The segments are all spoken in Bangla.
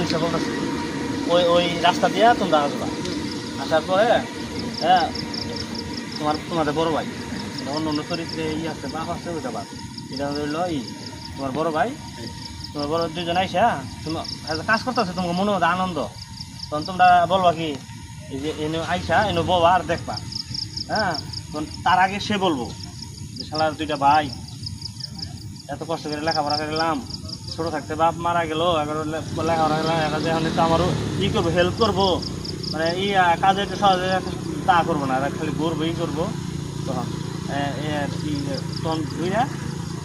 জিনিসটা বলতেছি ওই ওই রাস্তা দিয়ে তোমরা আসবা আসার পরে হ্যাঁ তোমাদের বড় ভাই অন্য অন্য চরিত্রে আছে বাপ আছে ওইটা বাপ এটা হইল তোমার বড় ভাই তোমার বড় দুজন আইসা তোমার কাজ করতেছে তোমাকে মনে হতো আনন্দ তখন তোমরা বলবা কি এই যে এনে আইসা এনে ববা আর দেখবা হ্যাঁ তখন তার আগে সে বলবো যে শালার দুইটা ভাই এত কষ্ট করে লেখাপড়া করলাম ছোটো থাকতে বাপ মারা গেল এবার লেখাপড়া করলাম এখন তো আমারও করবো হেল্প করবো মানে কাজে একটু সহজে তা করবো না খালি ঘুরবো করবো তখন তখন বুঝা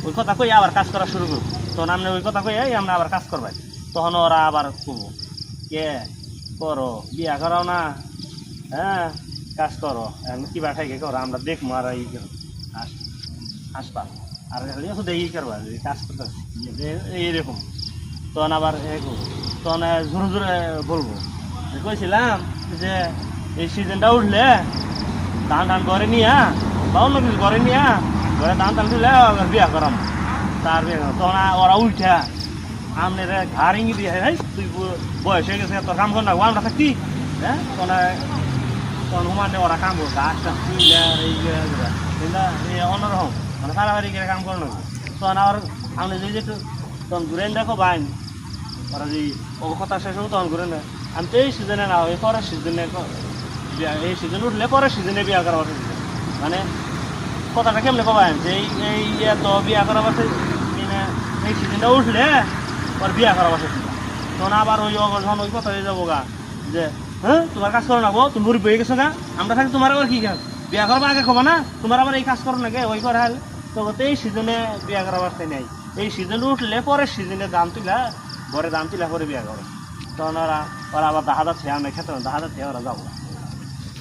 ওই কথা কই আবার কাজ করা শুরু করবো তখন আপনি ওই কথা কই আমরা আবার কাজ করবাই তখন ওরা আবার করবো কে করো বিয়া করাও না হ্যাঁ কাজ করো কিবা খাইকে করো আমরা দেখবো আর আসবা আর শুধু করবা কাজ করতে এইরকম তখন আবার তখন জোরে জোরে বলবো কইছিলাম যে এই সিজনটা উঠলে ধান টান করে নিয়া বা অন্য কিছু করে নিয়া ঘরে ধান টান তুলে বিয়া করাম তার বিয়া তখন ওরা উঠা আমনে ঘাড় ইঙ্গি দিয়ে তুই বয়স হয়ে গেছে তোর কাম কর না আমরা থাকতি হ্যাঁ তখন হুমানে ওরা কাম করো গাছ টাছ তুইলে এই অন্যরকম মানে পারাবাড়ি করে কাম করে নেবো তখন আবার আপনি যদি একটু তখন ঘুরে দেখো বাইন ওরা যদি ও কথা শেষ হবো তখন ঘুরে নেয় আমি তো এই সিজনে না এই পরের সিজনে এই সিজন উঠলে পরের সিজনে বিয়া করা বসে মানে কথাটা কেমনে কবাই যে এই তো বিয়া করা বসে এই সিজনটা উঠলে ওর বিয়া করা বসে তখন আবার ওই যখন ওই কথা হয়ে যাবো গা যে হ্যাঁ তোমার কাজ করো না গো তুমি বুড়ি বয়ে গেছো গা আমরা থাকি তোমার আবার কি কাজ বিয়া করবো আগে খবো না তোমার আবার এই কাজ করো না গে ওই করে তো এই সিজনে বিয়া করা অবস্থায় নেই এই সিজন উঠলে পরের সিজনে দাম তুলা ঘরে দাম তুলা পরে বিয়া করো তখন ওরা আবার দাহাদা খেয়ে আমরা খেতে দাহাদা খেয়ে ওরা যাবো